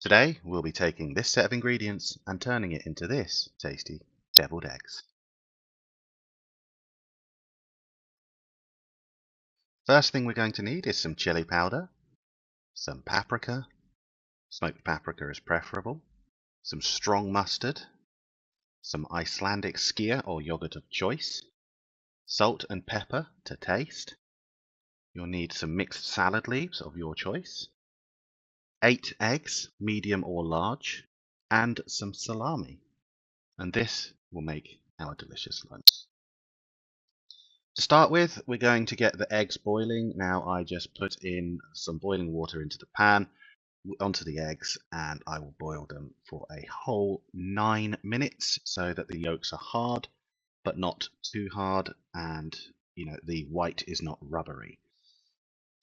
Today we'll be taking this set of ingredients and turning it into this tasty deviled eggs. First thing we're going to need is some chili powder, some paprika, smoked paprika is preferable, some strong mustard, some Icelandic Skyr or yogurt of choice, salt and pepper to taste. You'll need some mixed salad leaves of your choice, 8 eggs, medium or large, and some salami. And this will make our delicious lunch. To start with, we're going to get the eggs boiling. Now I just put in some boiling water into the pan, onto the eggs, and I will boil them for a whole 9 minutes so that the yolks are hard, but not too hard, and the white is not rubbery.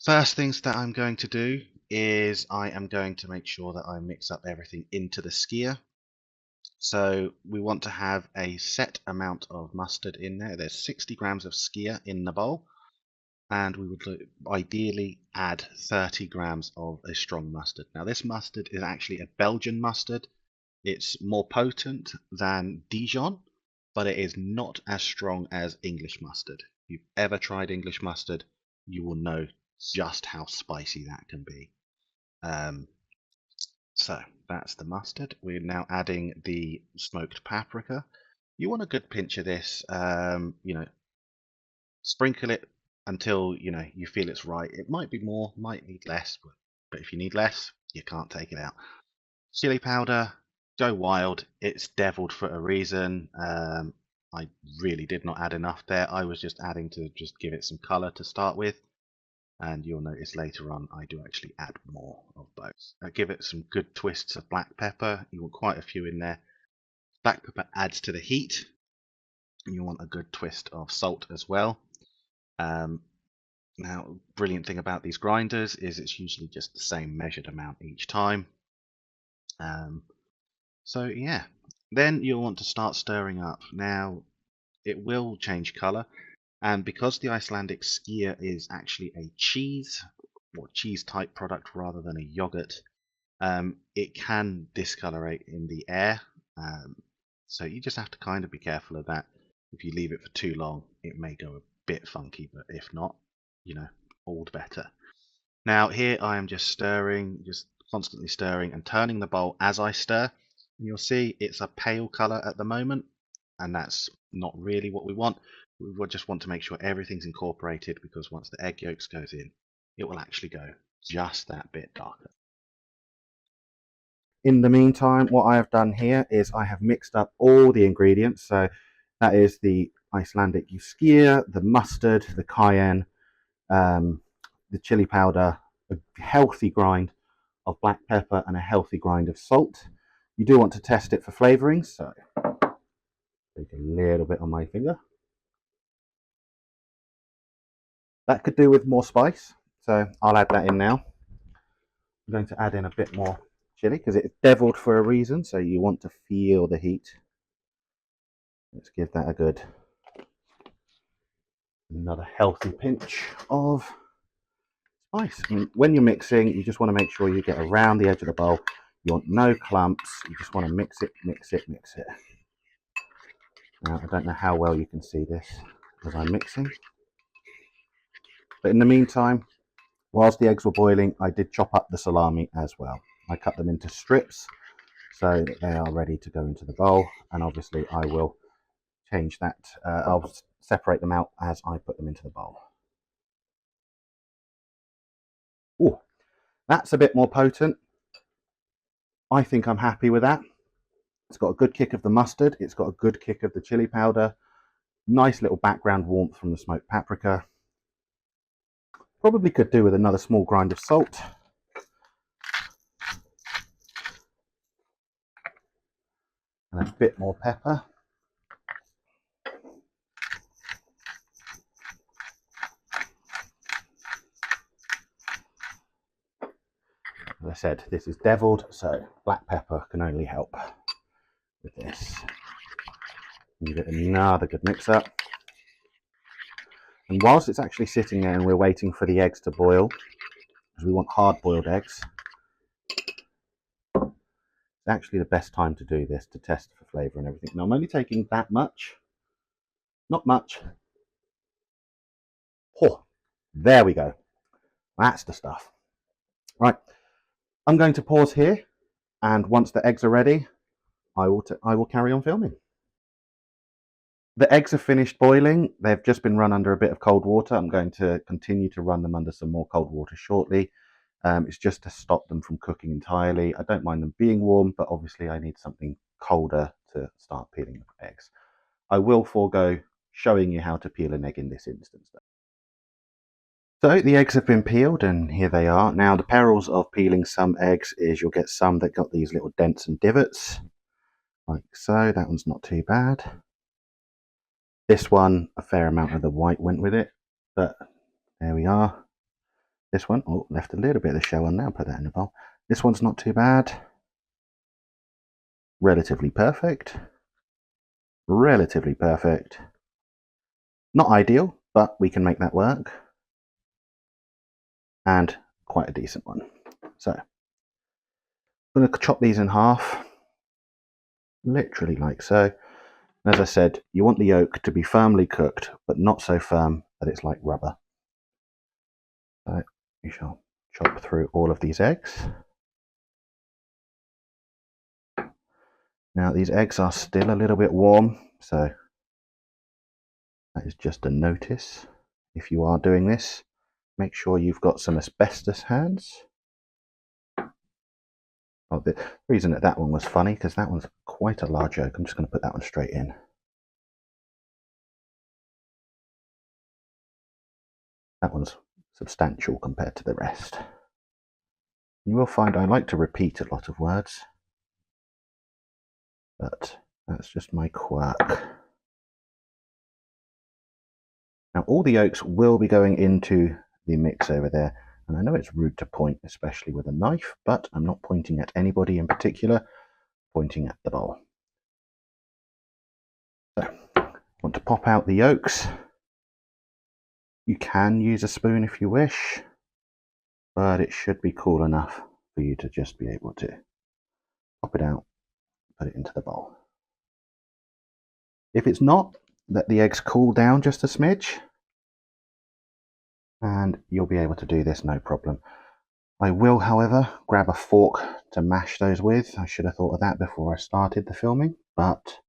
First things that I'm going to do is I am going to make sure that I mix up everything into the skyr. So we want to have a set amount of mustard in there. There's 60 grams of skyr in the bowl, and we would ideally add 30 grams of a strong mustard. Now this mustard is actually a Belgian mustard. It's more potent than Dijon, but it is not as strong as English mustard. If you've ever tried English mustard, you will know just how spicy that can be. So that's the mustard. We're now adding the smoked paprika. You want a good pinch of this, sprinkle it until you feel it's right. It might be more, might need less, but if you need less, you can't take it out. Chili powder, go wild. It's deviled for a reason. I really did not add enough there. I was just adding to just give it some color to start with. And you'll notice later on I do actually add more of those. Give it some good twists of black pepper. You want quite a few in there. Black pepper adds to the heat. You want a good twist of salt as well. Now, brilliant thing about these grinders is it's usually just the same measured amount each time. So yeah, then you'll want to start stirring up. Now, it will change color. And because the Icelandic Skyr is actually a cheese or cheese type product rather than a yogurt, it can discolorate in the air. So you just have to kind of be careful of that. If you leave it for too long, it may go a bit funky, but if not, all the better. Now here I am just stirring, just constantly stirring and turning the bowl as I stir. And you'll see it's a pale color at the moment, and that's not really what we want. We just want to make sure everything's incorporated, because once the egg yolks goes in, it will actually go just that bit darker. In the meantime, what I have done here is I have mixed up all the ingredients. So that is the Icelandic Skyr, the mustard, the cayenne, the chili powder, a healthy grind of black pepper, and a healthy grind of salt. You do want to test it for flavorings, so take a little bit on my finger. That could do with more spice, so I'll add that in now. I'm going to add in a bit more chili because it's deviled for a reason, so you want to feel the heat. Let's give that a good, another healthy pinch of spice. And when you're mixing, you just want to make sure you get around the edge of the bowl. You want no clumps. You just want to mix it, mix it, mix it. Now, I don't know how well you can see this as I'm mixing. But in the meantime, whilst the eggs were boiling, I did chop up the salami as well. I cut them into strips so that they are ready to go into the bowl. And obviously I will change that. I'll separate them out as I put them into the bowl. Oh, that's a bit more potent. I think I'm happy with that. It's got a good kick of the mustard. It's got a good kick of the chili powder. Nice little background warmth from the smoked paprika. Probably could do with another small grind of salt. And a bit more pepper. As I said, this is deviled, so black pepper can only help with this. Give it another good mix up. And whilst it's actually sitting there and we're waiting for the eggs to boil, because we want hard boiled eggs, actually the best time to do this, to test for flavour and everything. Now I'm only taking that much, not much. Oh, there we go. That's the stuff. Right, I'm going to pause here, and once the eggs are ready, I will carry on filming. The eggs are finished boiling. They've just been run under a bit of cold water. I'm going to continue to run them under some more cold water shortly. It's just to stop them from cooking entirely. I don't mind them being warm, but obviously I need something colder to start peeling the eggs. I will forego showing you how to peel an egg in this instance, though. So the eggs have been peeled, and here they are. Now the perils of peeling some eggs is you'll get some that got these little dents and divots, like so. That one's not too bad. This one, a fair amount of the white went with it, but there we are. This one, oh, left a little bit of the shell on now, put that in the bowl. This one's not too bad. Relatively perfect. Relatively perfect. Not ideal, but we can make that work. And quite a decent one. So, I'm going to chop these in half, literally like so. As I said, you want the yolk to be firmly cooked, but not so firm that it's like rubber. So we shall chop through all of these eggs. Now these eggs are still a little bit warm, so that is just a notice. If you are doing this, make sure you've got some asbestos hands. Oh, the reason that one was funny, because that one's quite a large yolk. I'm just going to put that one straight in. That one's substantial compared to the rest. You will find I like to repeat a lot of words, but that's just my quirk. Now all the yolks will be going into the mix over there, and I know it's rude to point, especially with a knife, but I'm not pointing at anybody in particular, pointing at the bowl. So, want to pop out the yolks. You can use a spoon if you wish, but it should be cool enough for you to just be able to pop it out, put it into the bowl. If it's not, let the eggs cool down just a smidge, and you'll be able to do this no problem. I will, however, grab a fork to mash those with. I should have thought of that before I started the filming, but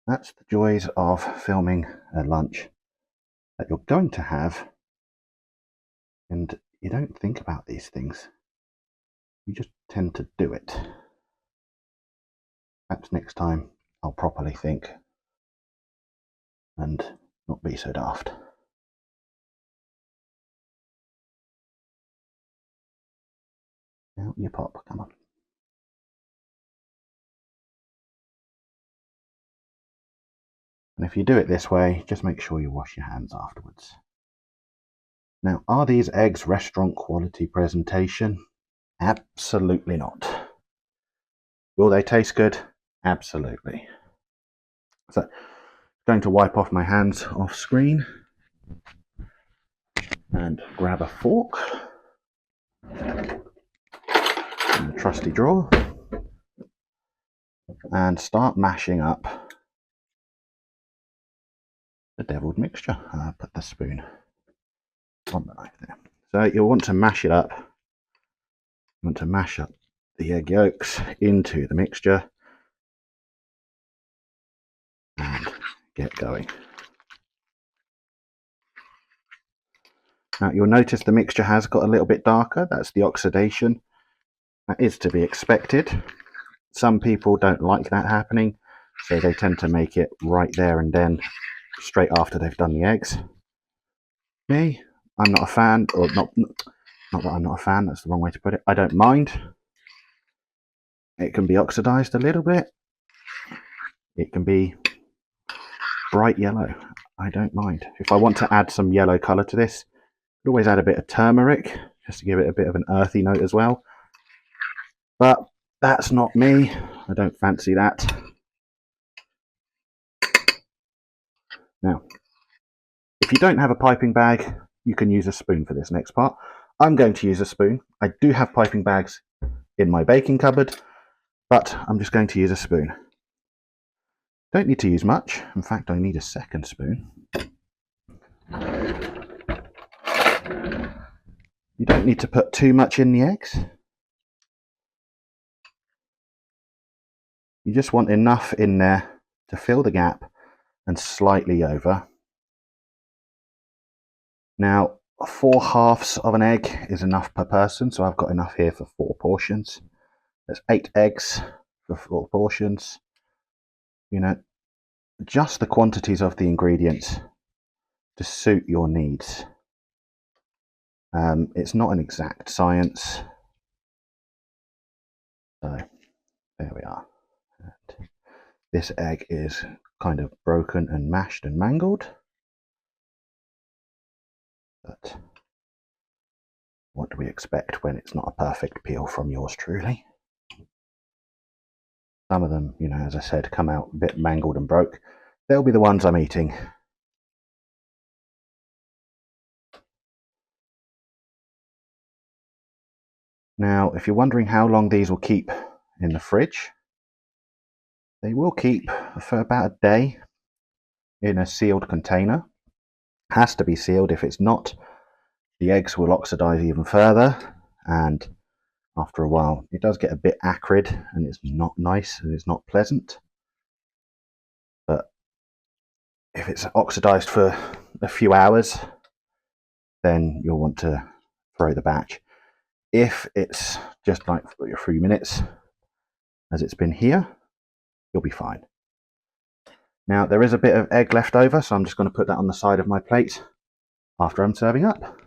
that's the joys of filming a lunch that you're going to have, and you don't think about these things. You just tend to do it. Perhaps next time I'll properly think and not be so daft. Out you pop, come on. And if you do it this way, just make sure you wash your hands afterwards. Now, are these eggs restaurant quality presentation? Absolutely not. Will they taste good? Absolutely. So, going to wipe off my hands off screen and grab a fork in the trusty drawer and start mashing up the deviled mixture. I'll put the spoon on the knife there. So you'll want to mash it up. You want to mash up the egg yolks into the mixture and get going. Now you'll notice the mixture has got a little bit darker. That's the oxidation. That is to be expected. Some people don't like that happening, so they tend to make it right there and then, straight after they've done the eggs. Me, I'm not a fan, or not that I'm not a fan, that's the wrong way to put it. I don't mind. It can be oxidized a little bit. It can be bright yellow. I don't mind. If I want to add some yellow color to this, I'd always add a bit of turmeric, just to give it a bit of an earthy note as well. But that's not me. I don't fancy that. Now, if you don't have a piping bag, you can use a spoon for this next part. I'm going to use a spoon. I do have piping bags in my baking cupboard, but I'm just going to use a spoon. Don't need to use much. In fact, I need a second spoon. You don't need to put too much in the eggs. You just want enough in there to fill the gap and slightly over. Now, 4 halves of an egg is enough per person, so I've got enough here for 4 portions. There's 8 eggs for 4 portions. You know, just the quantities of the ingredients to suit your needs. It's not an exact science. So, there we are. And this egg is kind of broken and mashed and mangled. But what do we expect when it's not a perfect peel from yours truly? Some of them, you know, as I said, come out a bit mangled and broke. They'll be the ones I'm eating. Now, if you're wondering how long these will keep in the fridge, they will keep for about a day in a sealed container. Has to be sealed. If it's not, the eggs will oxidize even further, and after a while it does get a bit acrid and it's not nice and it's not pleasant. But if it's oxidized for a few hours, then you'll want to throw the batch. If it's just like a few minutes, as it's been here, you'll be fine. Now, there is a bit of egg left over, so I'm just going to put that on the side of my plate after I'm serving up.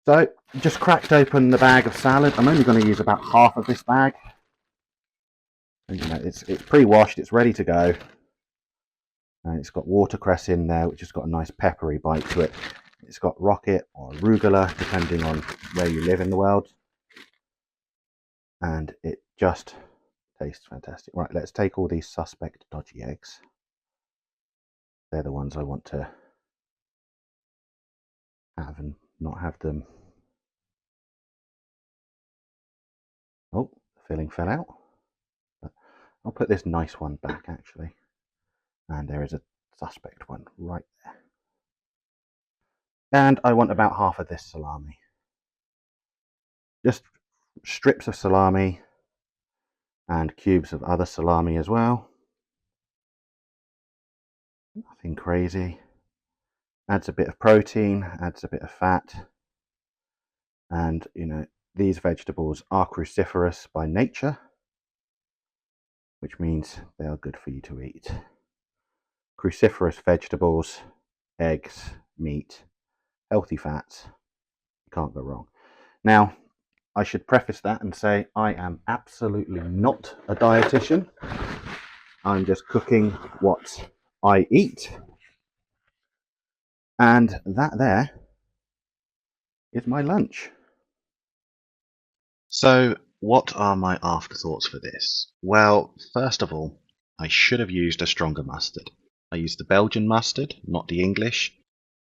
So, just cracked open the bag of salad. I'm only going to use about half of this bag. And, you know, it's pre-washed, it's ready to go. And it's got watercress in there, which has got a nice peppery bite to it. It's got rocket or arugula, depending on where you live in the world. And it just tastes fantastic. Right, let's take all these suspect dodgy eggs. They're the ones I want to have and not have them. Oh, the filling fell out. But I'll put this nice one back actually. And there is a suspect one right there. And I want about half of this salami. Just strips of salami and cubes of other salami as well. Nothing crazy. Adds a bit of protein, adds a bit of fat. And, you know, these vegetables are cruciferous by nature, which means they are good for you to eat. Cruciferous vegetables, eggs, meat, healthy fats, you can't go wrong. Now, I should preface that and say I am absolutely not a dietitian. I'm just cooking what I eat. And that there is my lunch. So, what are my afterthoughts for this? Well, first of all, I should have used a stronger mustard. I used the Belgian mustard, not the English,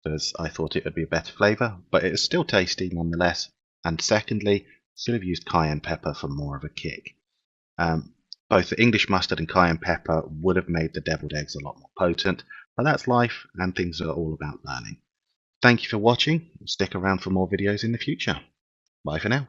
because I thought it would be a better flavour, but it is still tasty nonetheless. And secondly, should have used cayenne pepper for more of a kick. Both the English mustard and cayenne pepper would have made the deviled eggs a lot more potent, but that's life and things are all about learning. Thank you for watching. Stick around for more videos in the future. Bye for now.